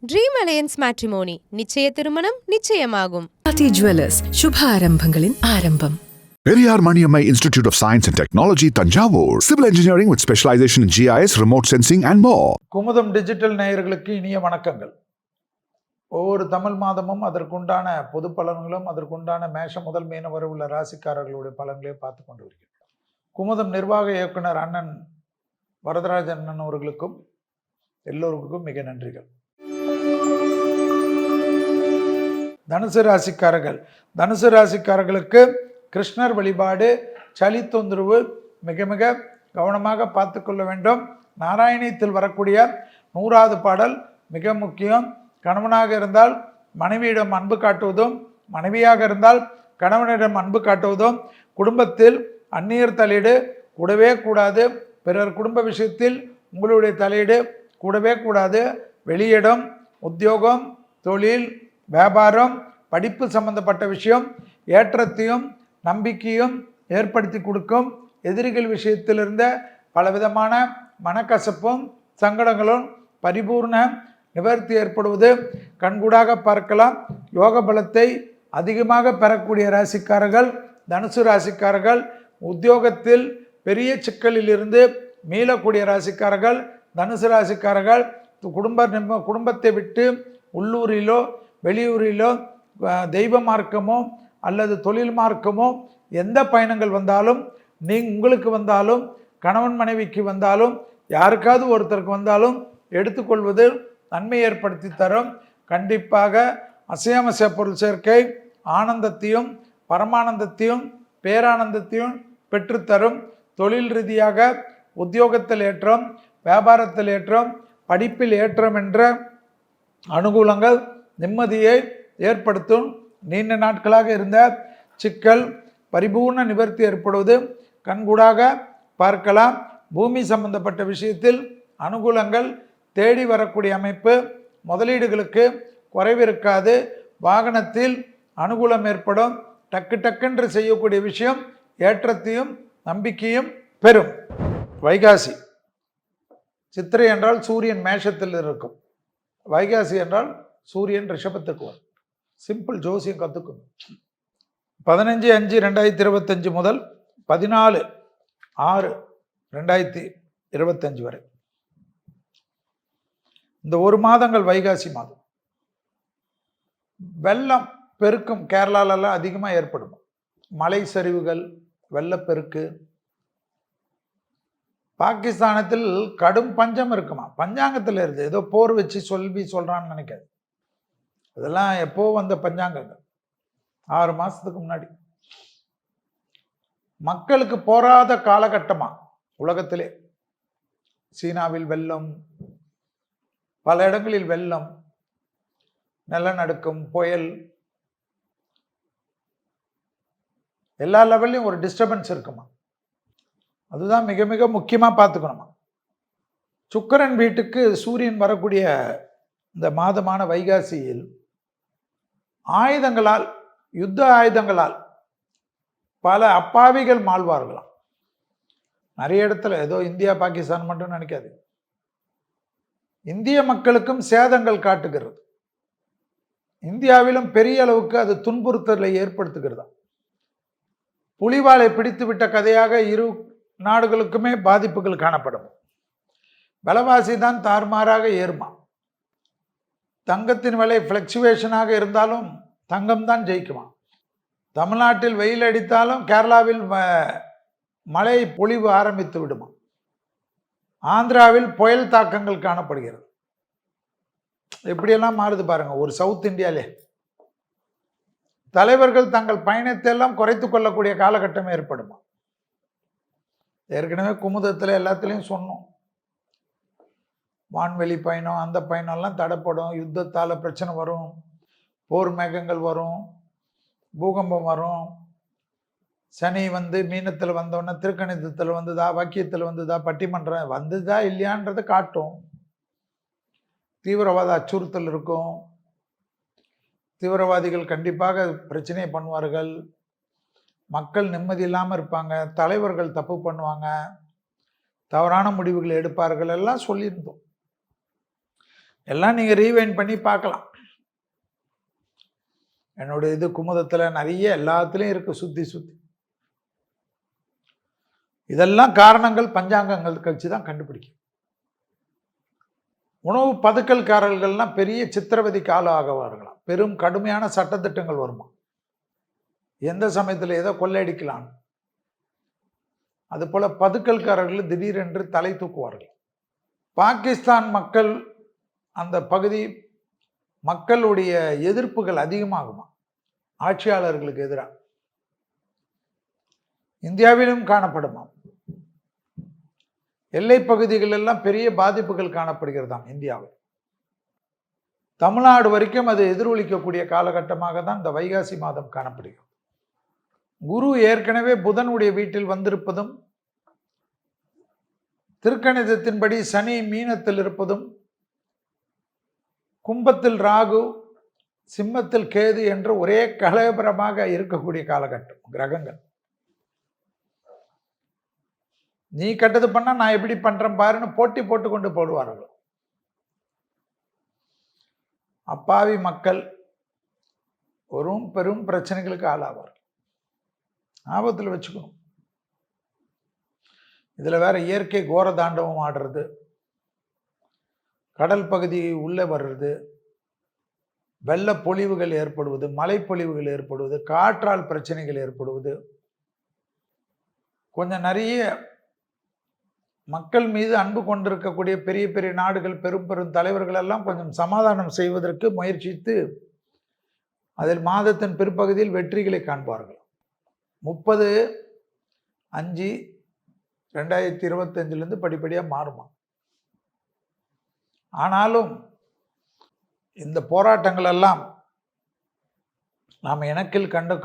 Dream alliance matrimony நிச்சய திருமணம் நிச்சயமாகும். Jewellers சுப ஆரம்பங்களின் ஆரம்பம். Periyar Maniammai Institute of Science and Technology, Tanjavur. Civil engineering with specialization in GIS, remote sensing and more. Kumudam digital நேயர்களுக்கு இனிய வணக்கங்கள். ஒவ்வொரு தமிழ் மாதமும் அதற்குண்டான பொது பலன்களும் அதற்குண்டான மேஷம் முதல் மீன வரை உள்ள ராசிக்காரர்களுடைய பலன்களையும் பார்த்து கொண்டு வருகிறோம். குமுதம் நிர்வாக இயக்குனர் அண்ணன் வரதராஜன் அண்ணன் அவர்களுக்கும் எல்லோருக்கும் மிக நன்றிகள். தனுசு ராசிக்காரர்களுக்கு கிருஷ்ணர் வழிபாடு, சளி தொந்தரவு மிக மிக கவனமாக பார்த்து கொள்ள வேண்டும். நாராயணியத்தில் வரக்கூடிய 100வது பாடல் மிக முக்கியம். கணவனாக இருந்தால் மனைவியிடம் அன்பு காட்டுவதும், மனைவியாக இருந்தால் கணவனிடம் அன்பு காட்டுவதும், குடும்பத்தில் அந்நியர் தலையீடு கூடவே கூடாது. பிறர் குடும்ப விஷயத்தில் உங்களுடைய தலையீடு கூடவே கூடாது. வெளியிடம், உத்தியோகம், தொழில், வியாபாரம், படிப்பு சம்பந்தப்பட்ட விஷயம் ஏற்றத்தையும் நம்பிக்கையும் ஏற்படுத்தி கொடுக்கும். எதிரிகள் விஷயத்திலிருந்த பலவிதமான மனக்கசப்பும் சங்கடங்களும் பரிபூர்ண நிவர்த்தி ஏற்படுவது கண்கூடாக பார்க்கலாம். யோக பலத்தை அதிகமாக பெறக்கூடிய ராசிக்காரர்கள் தனுசு ராசிக்காரர்கள். உத்தியோகத்தில் பெரிய சிக்கலில் இருந்து மீளக்கூடிய ராசிக்காரர்கள் தனுசு ராசிக்காரர்கள். குடும்பத்தை விட்டு உள்ளூரிலோ வெளியூரிலோ தெய்வ மார்க்கமோ அல்லது தொழில் மார்க்கமோ எந்த பயணங்கள் வந்தாலும், உங்களுக்கு வந்தாலும், கணவன் மனைவிக்கு வந்தாலும், யாருக்காவது ஒருத்தருக்கு வந்தாலும் எடுத்துக்கொள்வது நன்மை ஏற்படுத்தி தரும். கண்டிப்பாக அசையாமசை பொருள் சேர்க்கை ஆனந்தத்தையும் பரமானந்தத்தையும் பேரானந்தத்தையும் பெற்றுத்தரும். தொழில் ரீதியாக உத்தியோகத்தில் ஏற்றம், வியாபாரத்தில் ஏற்றம், படிப்பில் ஏற்றம் என்ற அனுகூலங்கள் நிம்மதியை ஏற்படுத்தும். நீண்ட நாட்களாக இருந்த சிக்கல் பரிபூர்ண நிவர்த்தி ஏற்படுவது கண்கூடாக பார்க்கலாம். பூமி சம்பந்தப்பட்ட விஷயத்தில் அனுகூலங்கள் தேடி வரக்கூடிய அமைப்பு. முதலீடுகளுக்கு குறைவிருக்காது. வாகனத்தில் அனுகூலம் ஏற்படும். டக்குன்று செய்யக்கூடிய விஷயம் ஏற்றத்தையும் நம்பிக்கையும் பெறும். வைகாசி. சித்திரை என்றால் சூரியன் மேஷத்தில் இருக்கும். வைகாசி என்றால் சூரியன் ரிஷபத்துக்கு வரும். சிம்பிள் ஜோசியம் கற்றுக்கணும். 15/5/2025 முதல் 14/6/2025 வரை இந்த ஒரு மாதங்கள் வைகாசி மாதம். வெள்ளம் பெருக்கும் கேரளாலெல்லாம் அதிகமாக ஏற்படும். மலை சரிவுகள், வெள்ளப்பெருக்கு. பாகிஸ்தானத்தில் கடும் பஞ்சம் இருக்குமா, பஞ்சாங்கத்தில் இருந்து ஏதோ போர் வச்சு சொல்றான்னு நினைக்காது. அதெல்லாம் எப்போ வந்த பஞ்சாங்கங்கள் 6 மாசத்துக்கு முன்னாடி. மக்களுக்கு போராத காலகட்டமா உலகத்திலே. சீனாவில் வெள்ளம், பல இடங்களில் வெள்ளம், நிலநடுக்கம், புயல், எல்லா லெவல்லையும் ஒரு டிஸ்டர்பன்ஸ் இருக்குமா. அதுதான் மிக மிக முக்கியமாக பார்த்துக்கணுமா. சுக்கிரன் வீட்டுக்கு சூரியன் வரக்கூடிய இந்த மாதமான வைகாசியில் ஆயுதங்களால், யுத்த ஆயுதங்களால் பல அப்பாவிகள் மாழ்வார்களாம். நிறைய இடத்துல, ஏதோ இந்தியா பாகிஸ்தான் மட்டும் நினைக்காது, இந்திய மக்களுக்கும் சேதங்கள் காட்டுகிறது. இந்தியாவிலும் பெரிய அளவுக்கு அது துன்புறுத்தலை ஏற்படுத்துகிறதா. புலிவாலை பிடித்து விட்ட கதையாக இரு நாடுகளுக்குமே பாதிப்புகள் காணப்படும். விலைவாசி தான் தாறுமாறாக ஏறுமா. தங்கத்தின் விலை ஃப்ளக்சுவேஷனாக இருந்தாலும் தங்கம் தான் ஜெயிக்குமா. தமிழ்நாட்டில் வெயில் அடித்தாலும் கேரளாவில் மழை பொழிவு ஆரம்பித்து விடுமா. ஆந்திராவில் புயல் தாக்கங்கள் காணப்படுகிறது. எப்படியெல்லாம் மாறுது பாருங்க. ஒரு சவுத் இந்தியாவிலே தலைவர்கள் தங்கள் பயணத்தை எல்லாம் குறைத்து கொள்ளக்கூடிய காலகட்டம் ஏற்படுமா. ஏற்கனவே குமுதத்தில் எல்லாத்துலேயும் சொன்னோம். வான்வெளி பயணம், அந்த பயணம்லாம் தடைப்படும். யுத்தத்தால் பிரச்சனை வரும், போர் மேகங்கள் வரும், பூகம்பம் வரும். சனி மீனத்தில் வந்தோடனே திருக்கணிதத்தில் வந்ததா, வாக்கியத்தில் வந்ததா, பட்டிமன்றம் வந்ததா இல்லையான்றதை காட்டும். தீவிரவாத அச்சுறுத்தல் இருக்கும். தீவிரவாதிகள் கண்டிப்பாக பிரச்சனையை பண்ணுவார்கள். மக்கள் நிம்மதி இல்லாமல் இருப்பாங்க. தலைவர்கள் தப்பு பண்ணுவாங்க. தவறான முடிவுகளை எடுப்பார்கள் எல்லாம் சொல்லியிருந்தோம். எல்லாம் நீங்கள் ரீவைண்ட் பண்ணி பார்க்கலாம். என்னுடைய இது குமுதத்தில் நிறைய எல்லாத்துலேயும் இருக்கு, சுற்றி சுற்றி. இதெல்லாம் காரணங்கள் பஞ்சாங்கங்கள் கழிச்சு தான் கண்டுபிடிக்கும். உணவு பதுக்கல்காரர்கள்லாம் பெரிய சித்திரவதைக்கு ஆளாகுவார்களாம். பெரும் கடுமையான சட்டத்திட்டங்கள் வருமா, எந்த சமயத்தில் ஏதோ கொள்ளையடிக்கலாம். அதுபோல பதுக்கல்காரர்கள் திடீரென்று தலை தூக்குவார்கள். பாகிஸ்தான் மக்கள் அந்த பகுதி மக்களுடைய எதிர்ப்புகள் அதிகமாகுமா ஆட்சியாளர்களுக்கு எதிராக. இந்தியாவிலும் காணப்படுமா. எல்லை பகுதிகள் எல்லாம் பெரிய பாதிப்புகள் காணப்படுகிறதாம் இந்தியாவில். தமிழ்நாடு வரைக்கும் அது எதிரொலிக்கக்கூடிய காலகட்டமாக தான் இந்த வைகாசி மாதம் காணப்படுகிறது. குரு ஏற்கனவே புதனுடைய வீட்டில் வந்திருப்பதும், திருக்கணிதத்தின்படி சனி மீனத்தில் இருப்பதும், கும்பத்தில் ராகு, சிம்மத்தில் கேது என்று ஒரே கலவரமாக இருக்கக்கூடிய காலகட்டம். கிரகங்கள் நீ கட்டது பண்ணா நான் எப்படி பண்றேன் பாருன்னு போட்டி போட்டு கொண்டு போடுவார்கள். அப்பாவி மக்கள் ஒரு பெரும் பிரச்சனைகளுக்கு ஆளாவார்கள். ஆபத்தில் வச்சுக்கணும். இதுல வேற இயற்கை கோர தாண்டவம் ஆடுறது, கடல் பகுதி உள்ளே வர்றது, வெள்ள பொழிவுகள் ஏற்படுவது, மழைப்பொழிவுகள் ஏற்படுவது, காற்றால் பிரச்சனைகள் ஏற்படுவது, கொஞ்சம் நிறைய மக்கள் மீது அன்பு கொண்டிருக்கக்கூடிய பெரிய பெரிய நாடுகள், பெரும் பெரும் தலைவர்கள் எல்லாம் கொஞ்சம் சமாதானம் செய்வதற்கு முயற்சித்து அதில் மாதத்தின் பிற்பகுதியில் வெற்றிகளை காண்பார்கள். 30/5/2025 படிப்படியாக மாறுமா. ஆனாலும் இந்த போராட்டங்கள் எல்லாம் நாம்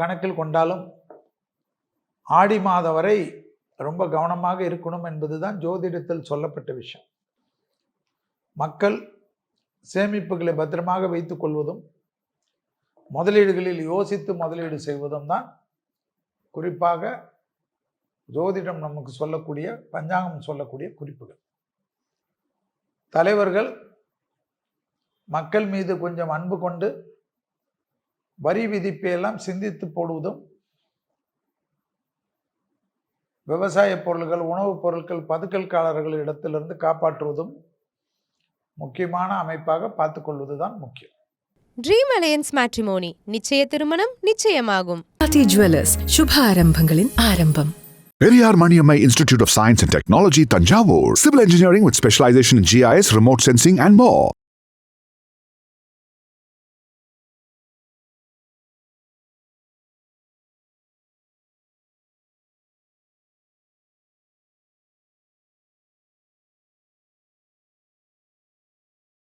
கணக்கில் கொண்டாலும் ஆடி மாதம் வரை ரொம்ப கவனமாக இருக்கணும் என்பதுதான் ஜோதிடத்தில் சொல்லப்பட்ட விஷயம். மக்கள் சேமிப்புகளை பத்திரமாக வைத்துக் கொள்வதும், முதலீடுகளில் யோசித்து முதலீடு செய்வதும் தான் குறிப்பாக ஜோதிடம் நமக்கு சொல்லக்கூடிய, பஞ்சாங்கம் சொல்லக்கூடிய குறிப்புகள். தலைவர்கள் மக்கள் மீது கொஞ்சம் அன்பு கொண்டு வரி விதிப்பையெல்லாம் சிந்தித்து போடுவதும், விவசாய பொருள்கள், உணவுப் பொருட்கள் பதுக்கல்காரர்கள் இடத்திலிருந்து காப்பாற்றுவதும் முக்கியமான அமைப்பாக பார்த்துக்கொள்வதுதான் முக்கியம். ட்ரீம் அலையன்ஸ் மேட்ரிமோனி, நிச்சய திருமணம் நிச்சயமாகும். ஆதி ஜுவல்லர்ஸ், சுப ஆரம்பங்களின் ஆரம்பம். Periyar Maniammai Institute of Science and Technology, Tanjavur. Civil engineering with specialization in GIS, remote sensing and more.